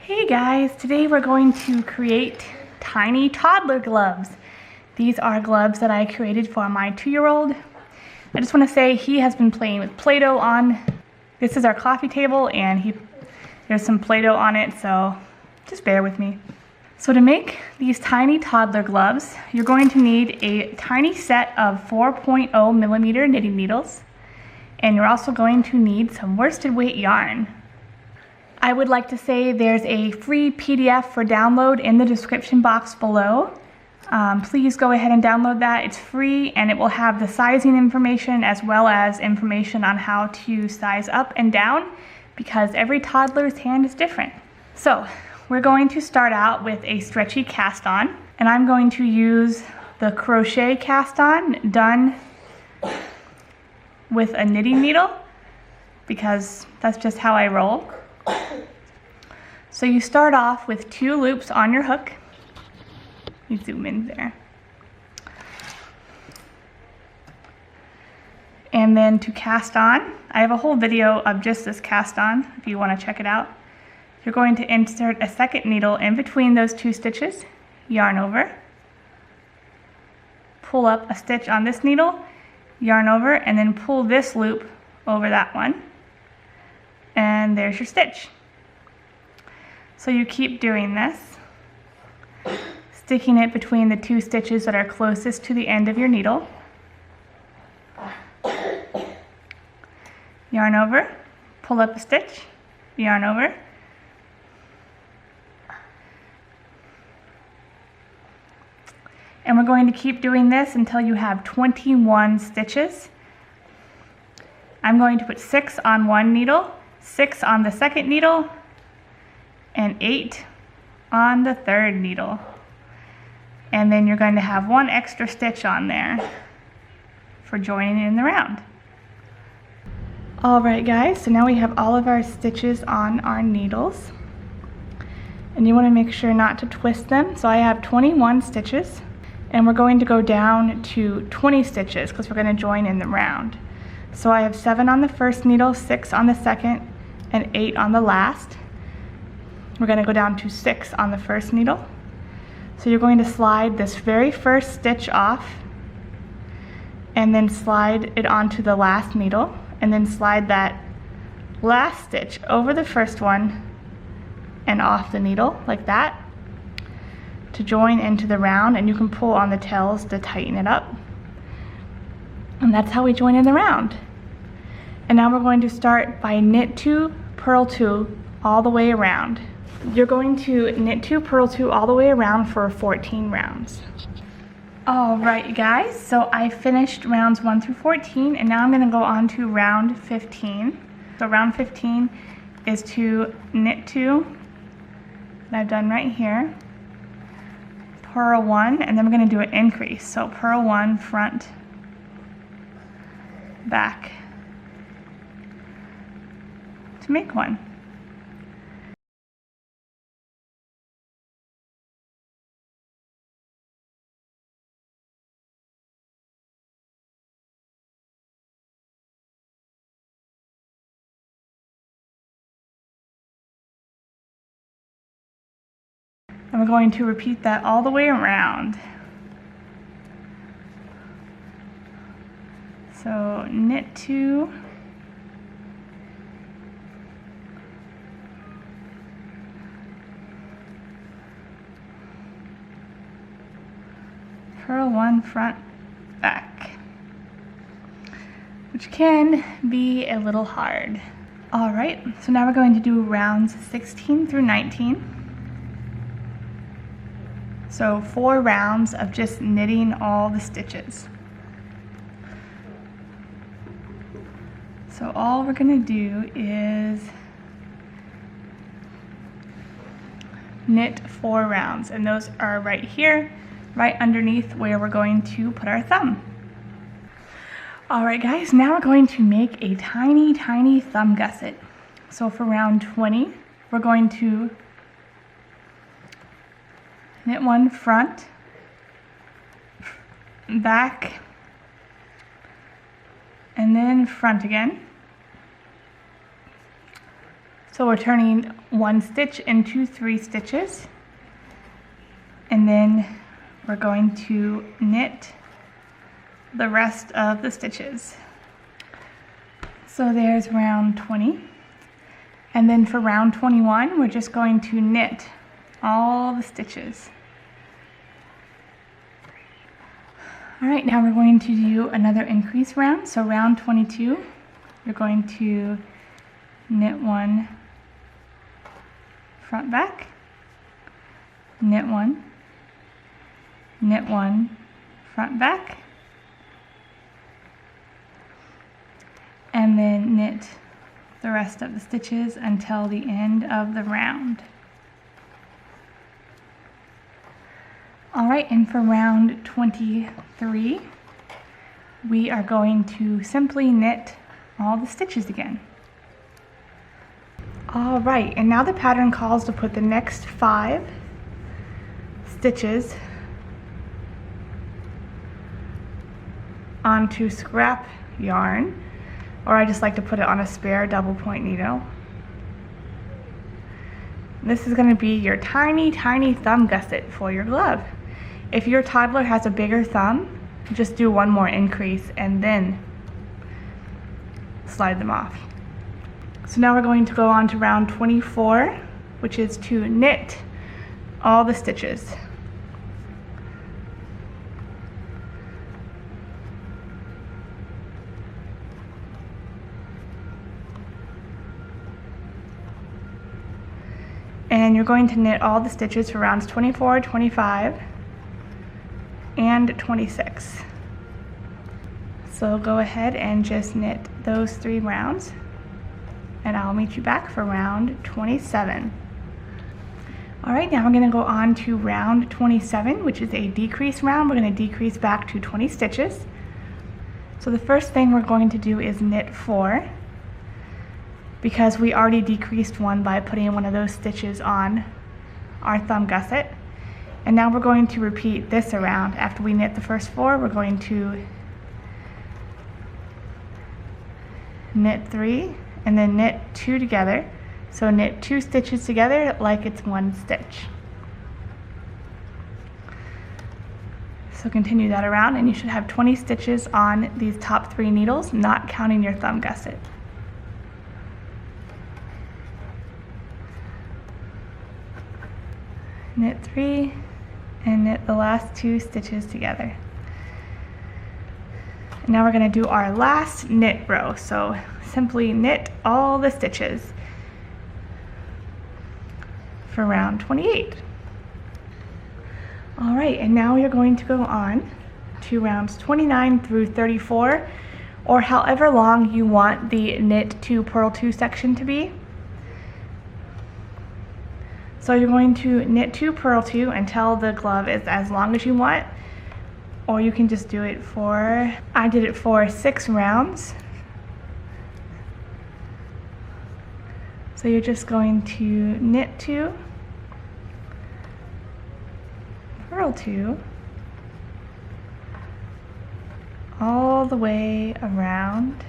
Hey guys, today we're going to create tiny toddler gloves. These are gloves that I created for my 2-year-old. I just want to say he has been playing with Play-Doh on. This is our coffee table and there's some Play-Doh on it, so just bear with me. So to make these tiny toddler gloves, you're going to need a tiny set of 4.0 millimeter knitting needles, and you're also going to need some worsted weight yarn. I would like to say there's a free PDF for download in the description box below. Please go ahead and download that. It's free and it will have the sizing information as well as information on how to size up and down because every toddler's hand is different. So we're going to start out with a stretchy cast on, and I'm going to use the crochet cast on done with a knitting needle because that's just how I roll. So you start off with 2 loops on your hook. You zoom in there. And then to cast on, I have a whole video of just this cast on if you want to check it out. You're going to insert a second needle in between those 2 stitches, yarn over, pull up a stitch on this needle, yarn over, and then pull this loop over that one. And there's your stitch. So you keep doing this, sticking it between the 2 stitches that are closest to the end of your needle. Yarn over, pull up a stitch, yarn over. And we're going to keep doing this until you have 21 stitches. I'm going to put 6 on one needle, 6 on the second needle, and 8 on the third needle. And then you're going to have 1 extra stitch on there for joining in the round. Alright guys, so now we have all of our stitches on our needles. And you want to make sure not to twist them. So I have 21 stitches, and we're going to go down to 20 stitches because we're going to join in the round. So I have 7 on the first needle, 6 on the second, and 8 on the last. We're going to go down to 6 on the first needle. So you're going to slide this very first stitch off and then slide it onto the last needle, and then slide that last stitch over the first one and off the needle like that to join into the round, and you can pull on the tails to tighten it up. And that's how we join in the round. And now we're going to start by knit 2, purl 2 all the way around. You're going to knit 2, purl 2 all the way around for 14 rounds. Alright guys, so I finished rounds 1 through 14, and now I'm going to go on to round 15. So round 15 is to knit 2 that I've done right here, purl 1, and then we're going to do an increase. So purl 1 front, back to make 1. And we're going to repeat that all the way around. So knit 2, purl 1 front, back, which can be a little hard. Alright, so now we're going to do rounds 16 through 19. So 4 rounds of just knitting all the stitches. So all we're going to do is knit 4 rounds, and those are right here, right underneath where we're going to put our thumb. Alright guys, now we're going to make a tiny, tiny thumb gusset. So for round 20, we're going to knit 1 front, back, and then front again. So we're turning 1 stitch into 3 stitches, and then we're going to knit the rest of the stitches. So there's round 20, and then for round 21 we're just going to knit all the stitches. Alright, now we're going to do another increase round. So round 22, you're going to knit 1 front back, knit 1, knit 1 front back, and then knit the rest of the stitches until the end of the round. Alright, and for round 23, we are going to simply knit all the stitches again. Alright, and now the pattern calls to put the next 5 stitches onto scrap yarn, or I just like to put it on a spare double point needle. This is going to be your tiny, tiny thumb gusset for your glove. If your toddler has a bigger thumb, just do 1 more increase and then slide them off. So now we're going to go on to round 24, which is to knit all the stitches. And you're going to knit all the stitches for rounds 24, 25, and 26. So go ahead and just knit those 3 rounds, and I'll meet you back for round 27. Alright, now we're going to go on to round 27, which is a decrease round. We're going to decrease back to 20 stitches. So the first thing we're going to do is knit 4, because we already decreased 1 by putting one of those stitches on our thumb gusset. And now we're going to repeat this around. After we knit the first 4, we're going to knit 3 and then knit 2 together. So knit 2 stitches together like it's 1 stitch. So continue that around, and you should have 20 stitches on these top 3 needles, not counting your thumb gusset. Knit 3 and knit the last 2 stitches together. And now we're going to do our last knit row. So simply knit all the stitches for round 28. Alright, and now we are going to go on to rounds 29 through 34, or however long you want the knit 2 purl 2 section to be. So you're going to knit 2 purl 2 until the glove is as long as you want, or you can just do it for, I did it for 6 rounds. So you're just going to knit 2, purl 2, all the way around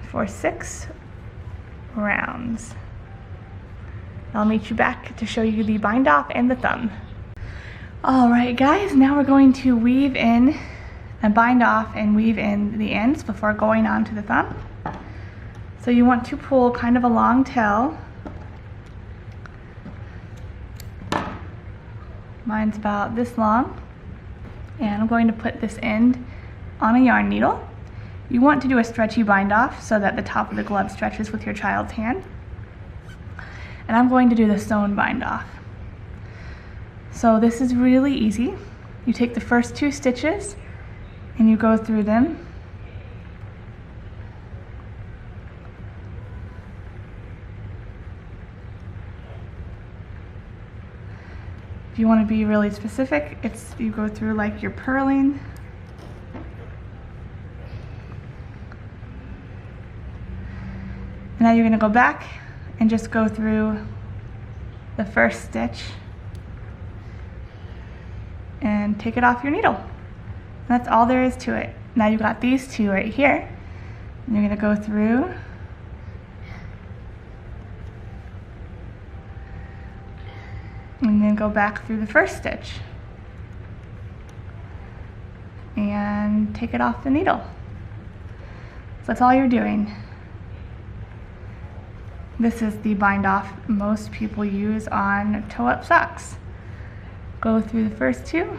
for 6 rounds. I'll meet you back to show you the bind off and the thumb. Alright guys, now we're going to weave in and bind off and weave in the ends before going on to the thumb. So you want to pull kind of a long tail. Mine's about this long, and I'm going to put this end on a yarn needle. You want to do a stretchy bind off so that the top of the glove stretches with your child's hand. And I'm going to do the sewn bind off. So this is really easy. You take the first 2 stitches and you go through them. If you want to be really specific, you go through like you're purling. And now you're going to go back and just go through the first stitch and take it off your needle. And that's all there is to it. Now you've got these 2 right here. And you're going to go through and then go back through the first stitch and take it off the needle. So that's all you're doing. This is the bind off most people use on toe-up socks. Go through the first two.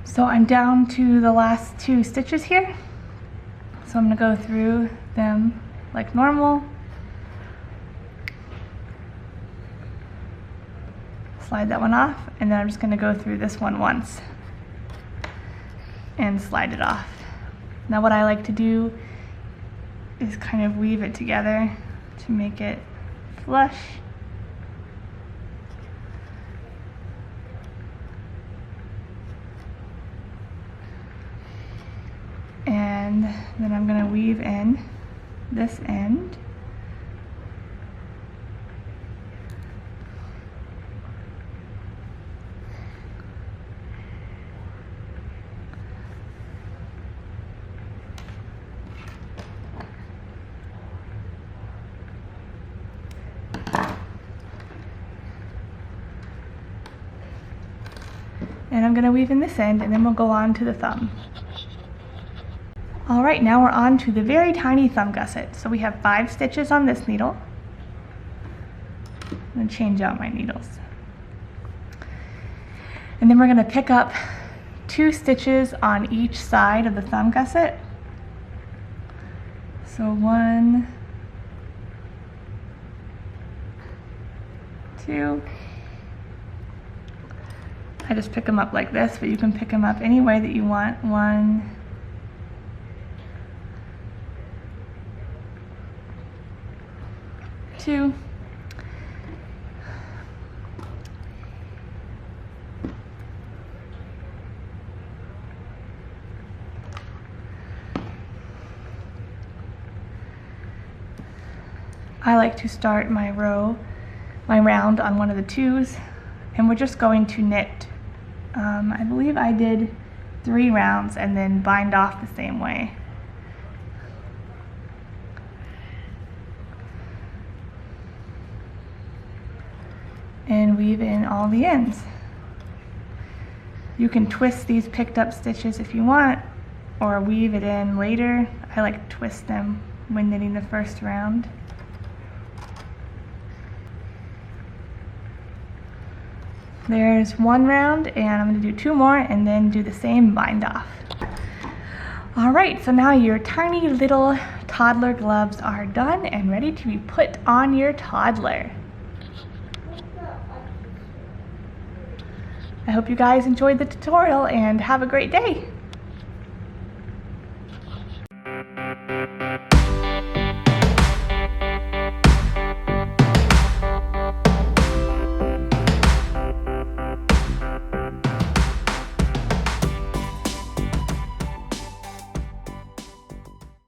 So I'm down to the last two stitches here. So I'm going to go through them like normal. Slide that one off, and then I'm just going to go through this one once and slide it off. Now what I like to do is kind of weave it together to make it flush. And then I'm going to weave in this end. And I'm going to weave in this end, and then we'll go on to the thumb. Alright, now we're on to the very tiny thumb gusset. So we have 5 stitches on this needle. I'm going to change out my needles. And then we're going to pick up 2 stitches on each side of the thumb gusset. So 1, 2. I just pick them up like this, but you can pick them up any way that you want. 1, 2. I like to start my round on one of the 2s, and we're just going to knit. I believe I did 3 rounds and then bind off the same way. And weave in all the ends. You can twist these picked up stitches if you want, or weave it in later. I like to twist them when knitting the first round. There's 1 round, and I'm going to do 2 more and then do the same bind off. Alright, so now your tiny little toddler gloves are done and ready to be put on your toddler. I hope you guys enjoyed the tutorial and have a great day.